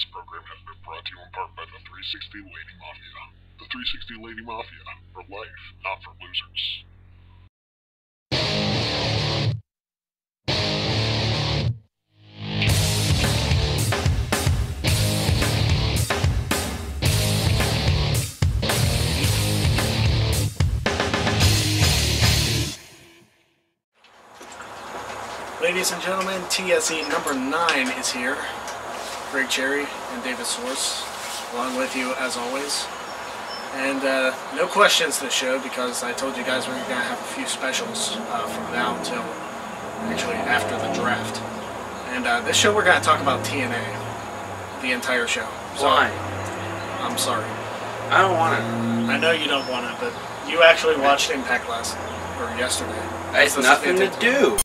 This program has been brought to you in part by the 360 Lady Mafia. The 360 Lady Mafia, for life, not for losers. Ladies and gentlemen, TSE number 9 is here. Greg Cherry and David Source, along with you as always. And no questions this show because I told you guys we were going to have a few specials from now until actually after the draft. And this show we're going to talk about TNA, the entire show. So, why? I'm sorry. I don't want it. I know you don't want it, but you actually watched Impact yesterday. It's nothing to do.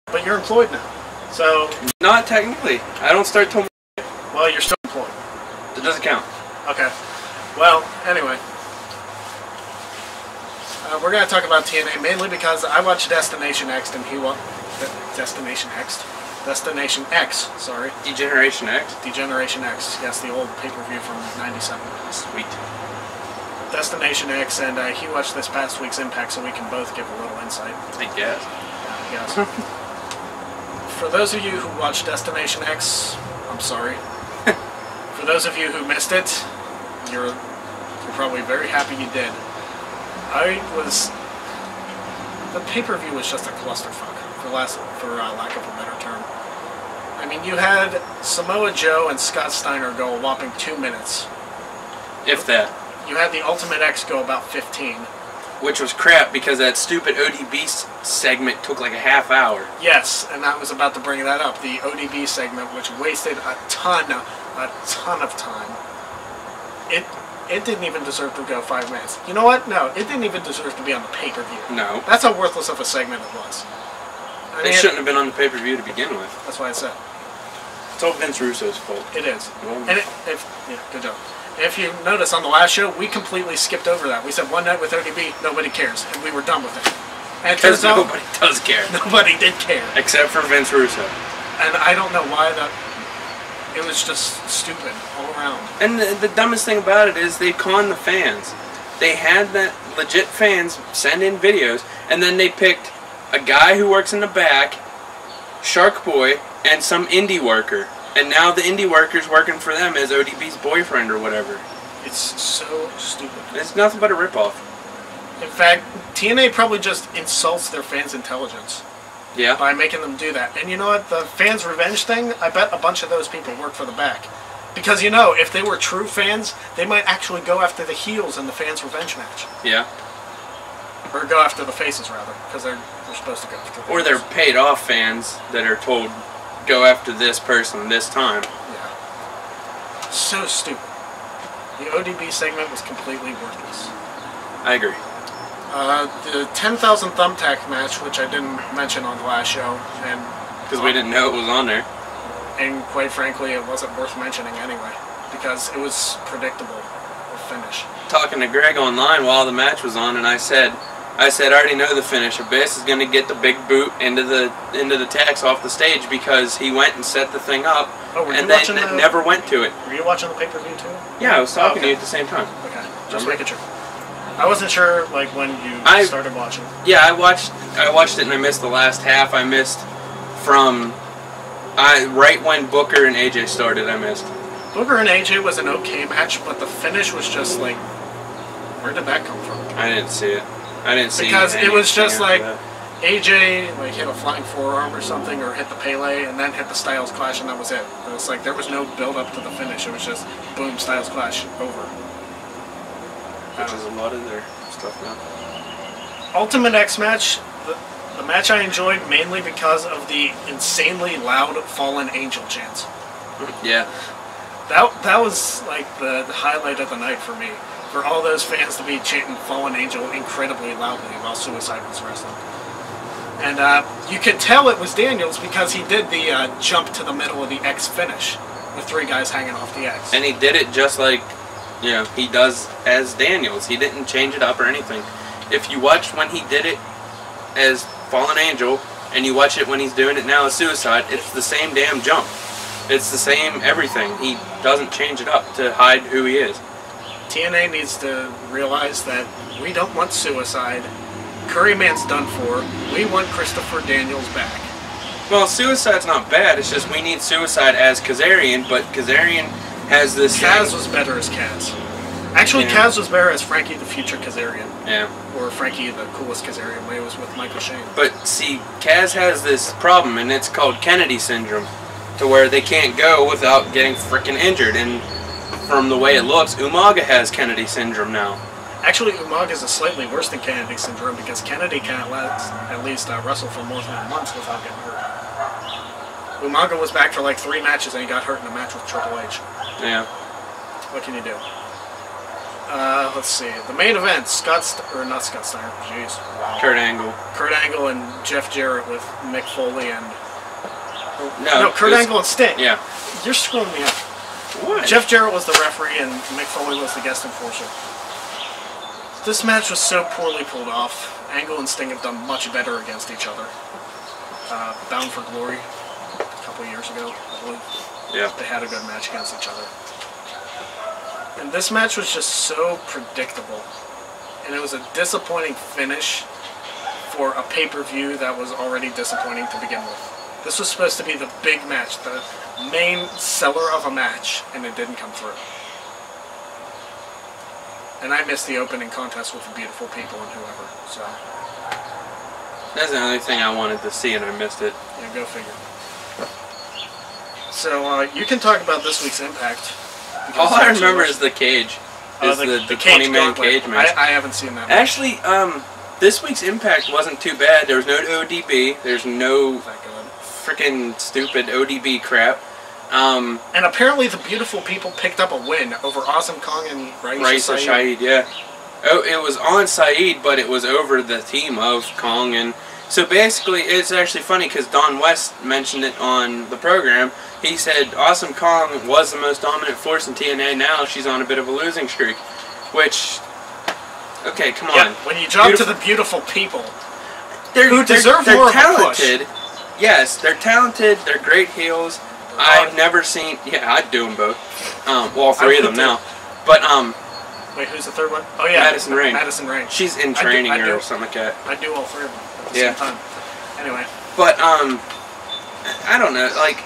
But you're employed now, so... Not technically. I don't start till... Well, you're still employed. It doesn't count. Okay. Well, anyway. We're going to talk about TNA mainly because I watched Destination X and he watched... Destination X? Destination X, sorry. Degeneration X? Degeneration X, yes, the old pay-per-view from '97. Sweet. Destination X, and he watched this past week's Impact so we can both give a little insight. I guess. Yeah, I guess. For those of you who watched Destination X, I'm sorry. For those of you who missed it, you're probably very happy you did. The pay-per-view was just a clusterfuck, for lack of a better term. I mean, you had Samoa Joe and Scott Steiner go a whopping 2 minutes. If that. You had the Ultimate X go about 15. Which was crap because that stupid ODB segment took like a half hour. Yes, and I was about to bring that up. The ODB segment, which wasted a ton of time. It didn't even deserve to go 5 minutes. You know what? No, it didn't even deserve to be on the pay-per-view. No. That's how worthless of a segment it was. It shouldn't have been on the pay-per-view to begin with. That's why I said. It's all Vince Russo's fault. It is. Well, And yeah, good job. If you notice on the last show, we completely skipped over that. We said one night with ODB, nobody cares, and we were done with it. And it turns out nobody does care. Nobody did care. Except for Vince Russo. And I don't know why that... It was just stupid all around. And the dumbest thing about it is they conned the fans. They had that legit fans send in videos, and then they picked a guy who works in the back, Shark Boy, and some indie worker. And now the indie worker's working for them as ODB's boyfriend or whatever. It's so stupid. It's nothing but a ripoff. In fact, TNA probably just insults their fans' intelligence. Yeah. By making them do that. And you know what? The fans' revenge thing, I bet a bunch of those people work for the back. Because, you know, if they were true fans, they might actually go after the heels in the fans' revenge match. Yeah. Or go after the faces, rather. Because they're supposed to go after the Or they're paid off fans that are told, go after this person this time. Yeah. So stupid. The ODB segment was completely worthless. I agree. The 10,000 thumbtack match, which I didn't mention on the last show, and because we didn't know it was on there. And quite frankly, it wasn't worth mentioning anyway, because it was predictable, the finish. Talking to Greg online while the match was on, and I said, I already know the finish. Abyss is going to get the big boot into the tacks off the stage because he went and set the thing up, and then never went to it. Were you watching the pay-per-view too? Yeah, I was talking to you at the same time. Okay, just making sure. I wasn't sure, like, when you started watching. Yeah, I watched it and I missed the last half. I missed from right when Booker and AJ started. I missed. Booker and AJ was an okay match, but the finish was just like, where did that come from? I didn't see it. I didn't see it. Because it was just like AJ like hit a flying forearm or something, or hit the Pele, and then hit the Styles Clash, and that was it. It was like there was no build up to the finish. It was just boom, Styles Clash, over. Which is a lot of their stuff now. Ultimate X match, the match I enjoyed mainly because of the insanely loud Fallen Angel chants. Yeah. That was like the highlight of the night for me. For all those fans to be chanting Fallen Angel incredibly loudly while Suicide was wrestling. And you could tell it was Daniels because he did the jump to the middle of the X finish with 3 guys hanging off the X. And he did it just like, you know, he does as Daniels. He didn't change it up or anything. If you watch when he did it as Fallen Angel, and you watch it when he's doing it now as Suicide, it's the same damn jump. It's the same everything. He doesn't change it up to hide who he is. TNA needs to realize that we don't want Suicide. Curryman's done for. We want Christopher Daniels back. Well, Suicide's not bad. It's just we need Suicide as Kazarian, but Kazarian has this Kaz thing. was better as Kaz. Actually, Yeah. Kaz was better as Frankie the Future Kazarian. Yeah. Or Frankie the Coolest Kazarian when he was with Michael Shane. But see, Kaz has this problem, and it's called Kennedy syndrome, to where they can't go without getting freaking injured. And from the way it looks, Umaga has Kennedy syndrome now. Actually, Umaga is slightly worse than Kennedy syndrome because Kennedy can't at least wrestle for more than a month without getting hurt. Umaga was back for like 3 matches and he got hurt in a match with Triple H. Yeah. What can you do? Let's see. The main event, not Scott Steiner, jeez. Wow. Kurt Angle. Kurt Angle and Jeff Jarrett with Mick Foley and... No, Kurt Angle and Sting. Yeah. You're screwing me up. What? Jeff Jarrett was the referee and Mick Foley was the guest enforcer. This match was so poorly pulled off. Angle and Sting have done much better against each other. Bound for Glory, a couple years ago, I believe. Yeah. They had a good match against each other. And this match was just so predictable. And it was a disappointing finish for a pay-per-view that was already disappointing to begin with. This was supposed to be the big match, the main seller of a match, and it didn't come through. And I missed the opening contest with the Beautiful People and whoever, so... That's the only thing I wanted to see, and I missed it. Yeah, go figure. So, you can talk about this week's Impact. All I remember is the cage. Is the cage 20-man gauntlet. cage match. I haven't seen that. Actually, this week's Impact wasn't too bad. There was no ODB. There's no That good. freaking stupid ODB crap. And apparently the Beautiful People picked up a win over Awesome Kong and Raisa Shahid, yeah. Oh, it was on Saeed, but it was over the team of Kong. And so basically, it's actually funny because Don West mentioned it on the program. He said Awesome Kong was the most dominant force in TNA. Now she's on a bit of a losing streak. Which, okay, come Yeah, on. when you drop to the Beautiful People, They're who deserve more of a push. talented. Yes, they're talented. They're great heels. I've never seen... Yeah, I'd do them both. Well, all three of them now. But, Wait, who's the third one? Oh, yeah. Madison Rain. Madison Rain. She's in training or something like that. I do all three of them at the Yeah. same time. Anyway. But, I don't know, like...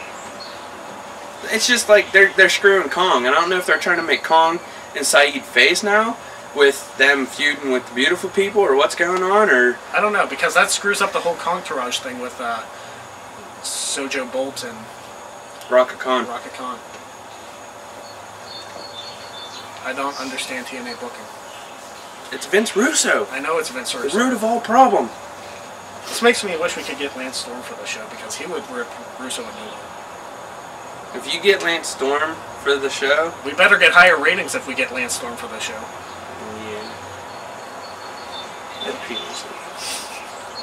It's just like they're screwing Kong. And I don't know if they're trying to make Kong and Saeed face now with them feuding with the Beautiful People or what's going on, or... I don't know, because that screws up the whole Kongtourage thing with Sojo Bolt and Raka Khan. Raka Khan. I don't understand TNA booking. It's Vince Russo. I know it's Vince The Russo. root of all problem. This makes me wish we could get Lance Storm for the show, because he would rip Russo a new one. If you get Lance Storm for the show... We better get higher ratings if we get Lance Storm for the show. Yeah.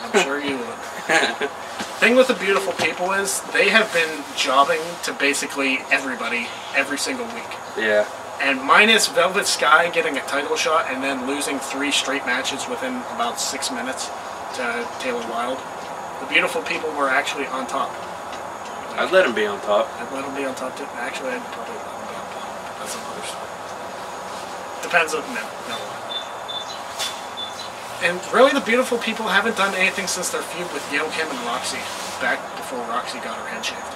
I'm sure you would. Thing with the Beautiful People is they have been jobbing to basically everybody every single week. Yeah. And minus Velvet Sky getting a title shot and then losing 3 straight matches within about 6 minutes to Taylor Wilde, the Beautiful People were actually on top. I'd let him be on top. I'd let them be on top too. Actually, I'd probably let them be on top. But that's another story. Depends on... No. And really, the Beautiful People haven't done anything since their feud with Gail Kim and Roxy, back before Roxy got her head shaved.